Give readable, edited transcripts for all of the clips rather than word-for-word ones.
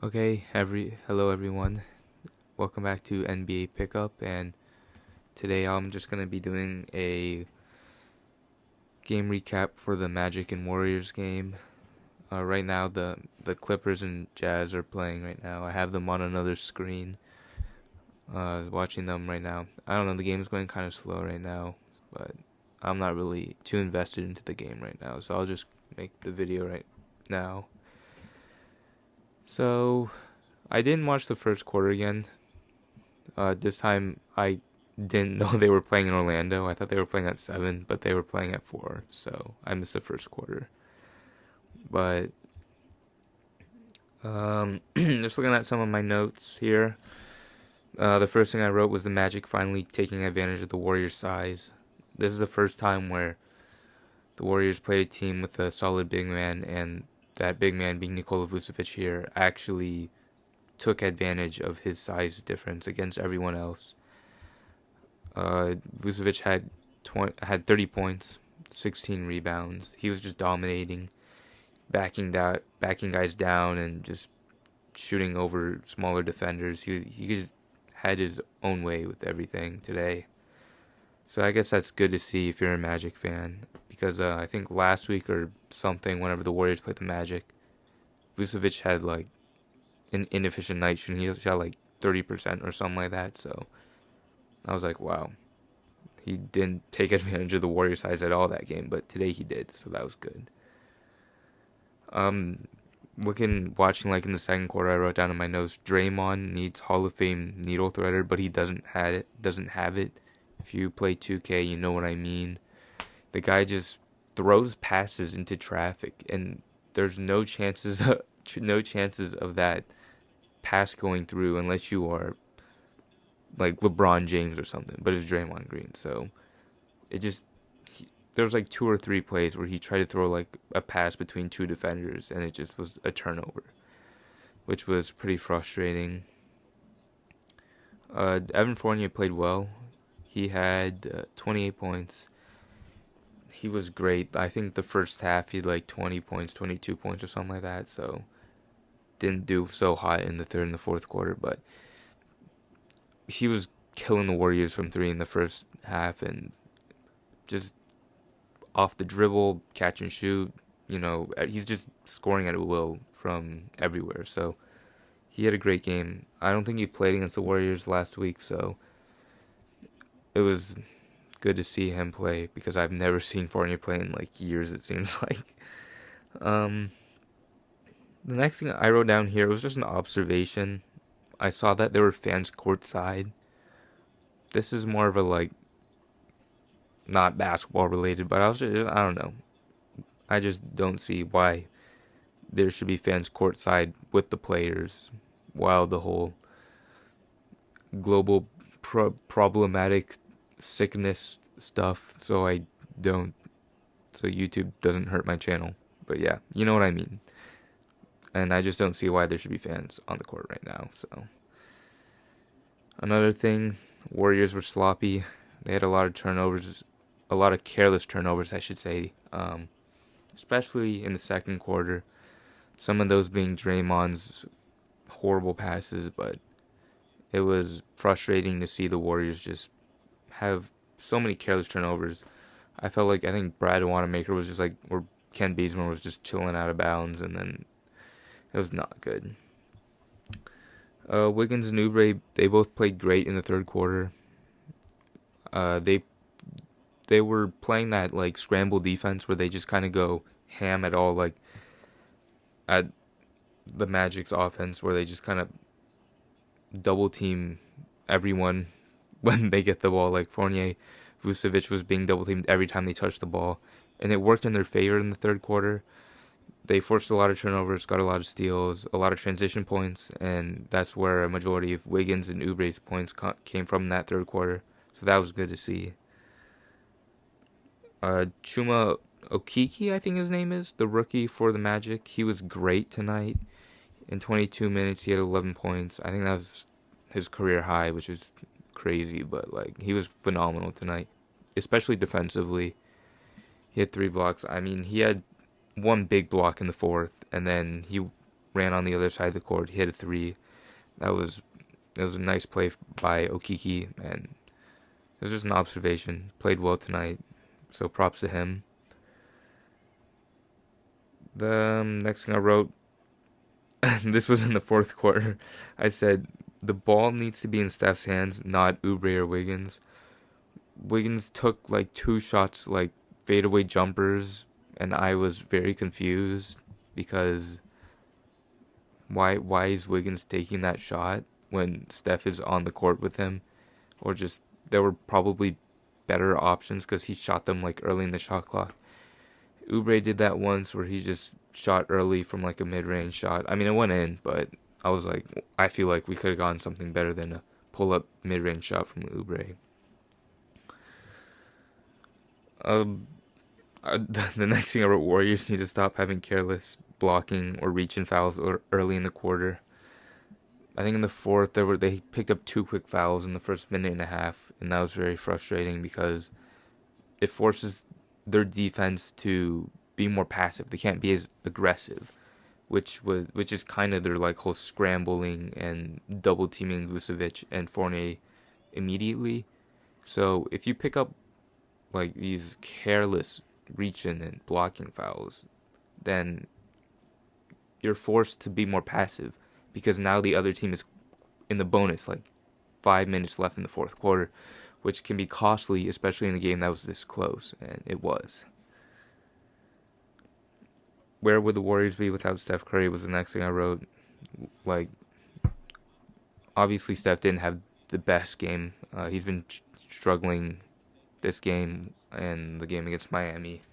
Hello everyone. Welcome back to NBA Pickup, and today I'm just gonna be doing a game recap for the Magic and Warriors game. Right now, the Clippers and Jazz are playing right now. I have them on another screen, watching them right now. I don't know, the game's going kind of slow right now, but I'm not really too invested into the game right now, so I'll just make the video right now. So, I didn't watch the first quarter again. This time I didn't know they were playing in Orlando. I thought they were playing at 7, but they were playing at 4, so I missed the first quarter. But just looking at some of my notes here, the first thing I wrote was the Magic finally taking advantage of the Warriors' size. This is the first time where the Warriors played a team with a solid big man, and that big man being Nikola Vucevic here actually took advantage of his size difference against everyone else. Vucevic had 30 points, 16 rebounds. He was just dominating, backing guys down, and just shooting over smaller defenders. He just had his own way with everything today. So I guess that's good to see if you're a Magic fan, because I think last week or something, whenever the Warriors played the Magic, Vucevic had like an inefficient night shooting. He shot like 30% or something like that. So I was like, wow, he didn't take advantage of the Warrior size at all that game, but today he did, so that was good. Um, watching like in the second quarter, I wrote down in my notes, Draymond needs Hall of Fame needle threader, but he doesn't have it. If you play 2K, you know what I mean. The guy just throws passes into traffic, and there's no chances of that pass going through unless you are like LeBron James or something, but it's Draymond Green. So it just there was like 2 or 3 plays where he tried to throw like a pass between two defenders, and it just was a turnover, which was pretty frustrating. Evan Fournier played well. He had 28 points. He was great. I think the first half he had like 20 points, 22 points or something like that. So didn't do so hot in the third and the fourth quarter, but he was killing the Warriors from three in the first half, and just off the dribble, catch and shoot. He's just scoring at will from everywhere. So he had a great game. I don't think he played against the Warriors last week, so it was good to see him play because I've never seen Fournier play in like years, it seems like. Um, the next thing I wrote down here was just an observation. I saw that there were fans courtside. This is more of a like not basketball related, but I don't know. I just don't see why there should be fans courtside with the players while the whole global problematic sickness stuff. So YouTube doesn't hurt my channel. But yeah, you know what I mean. And I just don't see why there should be fans on the court right now. So another thing, Warriors were sloppy. They had a lot of turnovers, a lot of careless turnovers, I should say. Especially in the second quarter. Some of those being Draymond's horrible passes, but it was frustrating to see the Warriors just have so many careless turnovers. I think Brad Wanamaker was just like, or Ken Bazemore was just chilling out of bounds, and then it was not good. Wiggins and Oubre, they both played great in the third quarter. They were playing that like scramble defense where they just kind of go ham at all, like at the Magic's offense, where they just kind of double team everyone when they get the ball. Like Fournier, Vucevic was being double teamed every time they touched the ball, and it worked in their favor in the third quarter. They forced a lot of turnovers, got a lot of steals, a lot of transition points, and that's where a majority of Wiggins and Oubre's points came from in that third quarter. So that was good to see. Chuma Okeke, I think his name is, the rookie for the Magic. He was great tonight. In 22 minutes, he had 11 points. I think that was his career high, which is crazy, but like he was phenomenal tonight, especially defensively. He had 3 blocks. I mean, he had one big block in the fourth, and then he ran on the other side of the court, hit a three. It was a nice play by Okiki, and it was just an observation. Played well tonight, so props to him. The next thing I wrote, this was in the fourth quarter. I said the ball needs to be in Steph's hands, not Oubre or Wiggins. Wiggins took like 2 shots, like fadeaway jumpers, and I was very confused because why is Wiggins taking that shot when Steph is on the court with him? Or just there were probably better options because he shot them like early in the shot clock. Oubre did that once where he just shot early from like a mid-range shot. I mean, it went in, but I was like, I feel like we could have gotten something better than a pull-up mid-range shot from Oubre. The next thing I wrote, Warriors need to stop having careless blocking or reaching fouls early in the quarter. I think in the fourth they picked up 2 quick fouls in the first minute and a half, and that was very frustrating because it forces their defense to be more passive. They can't be as aggressive, which is kind of their like whole scrambling and double teaming Vucevic and Fournier immediately. So if you pick up like these careless reaching and blocking fouls, then you're forced to be more passive because now the other team is in the bonus, like 5 minutes left in the fourth quarter, which can be costly, especially in a game that was this close, and it was. Where would the Warriors be without Steph Curry was the next thing I wrote. Like, obviously Steph didn't have the best game. He's been struggling this game and the game against Miami.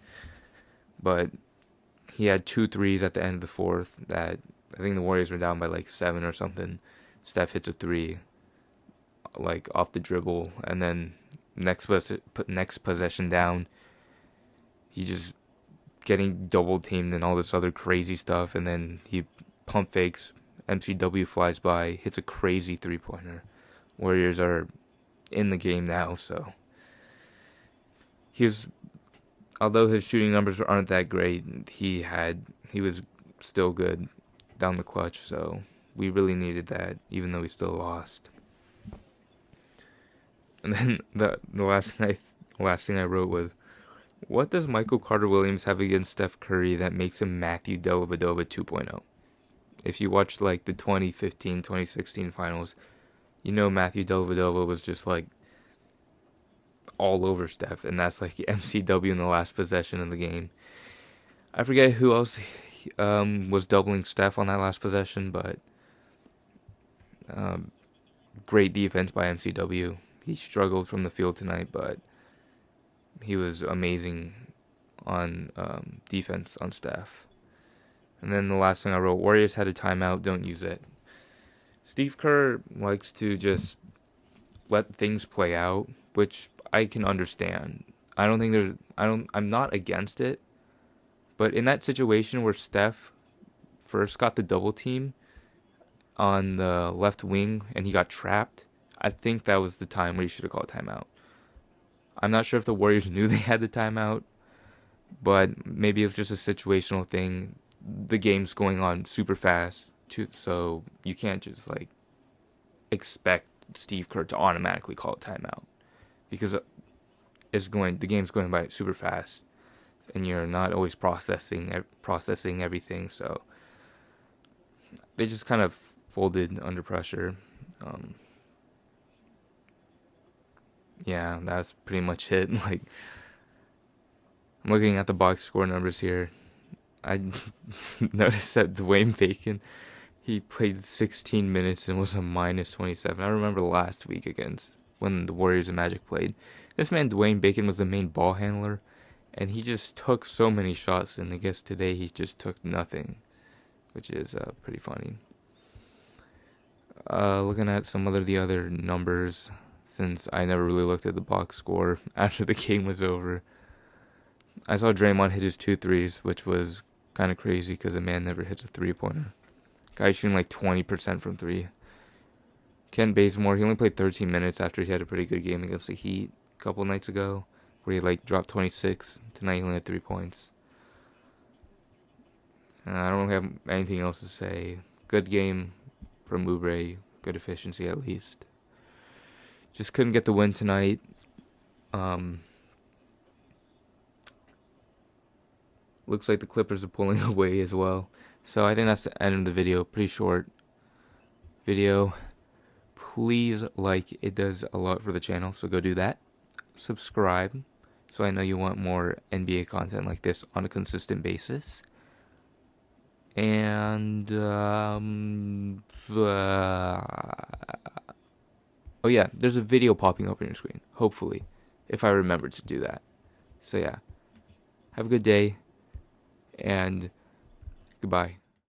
But he had 2 threes at the end of the fourth that I think the Warriors were down by like 7 or something. Steph hits a 3 like off the dribble, and then next possession down, he just getting double teamed and all this other crazy stuff, and then he pump fakes, MCW flies by, hits a crazy 3-pointer. Warriors are in the game now, so although his shooting numbers aren't that great, he was still good down the clutch, so we really needed that, even though we still lost. And then the last thing I wrote was, what does Michael Carter-Williams have against Steph Curry that makes him Matthew Dellavedova 2.0? If you watched like the 2015, 2016 finals, you know Matthew Dellavedova was just like all over Steph, and that's like MCW in the last possession of the game. I forget who else was doubling Steph on that last possession, but great defense by MCW. He struggled from the field tonight, but he was amazing on defense on Steph. And then the last thing I wrote, Warriors had a timeout, don't use it. Steve Kerr likes to just let things play out, which I can understand. I'm not against it, but in that situation where Steph first got the double team on the left wing and he got trapped, I think that was the time where he should have called timeout. I'm not sure if the Warriors knew they had the timeout, but maybe it's just a situational thing. The game's going on super fast, so you can't just like expect Steve Kerr to automatically call a timeout because the game's going by super fast, and you're not always processing everything. So they just kind of folded under pressure. Yeah, that's pretty much it. Like, I'm looking at the box score numbers here. I noticed that Dwayne Bacon, he played 16 minutes and was a minus 27. I remember last week against when the Warriors and Magic played. This man, Dwayne Bacon, was the main ball handler, and he just took so many shots, and I guess today he just took nothing, which is pretty funny. Looking at some of the other numbers, since I never really looked at the box score after the game was over. I saw Draymond hit his 2 threes, which was kind of crazy because the man never hits a 3-pointer. Guy's shooting like 20% from 3. Kent Bazemore, he only played 13 minutes after he had a pretty good game against the Heat a couple nights ago, where he like dropped 26. Tonight he only had 3 points. I don't really have anything else to say. Good game from Oubre. Good efficiency at least. Just couldn't get the win tonight. Looks like the Clippers are pulling away as well. So I think that's the end of the video. Pretty short video. Please like, it does a lot for the channel, so go do that. Subscribe, so I know you want more NBA content like this on a consistent basis. And oh yeah, there's a video popping up on your screen, hopefully, if I remember to do that. So yeah, have a good day, and goodbye.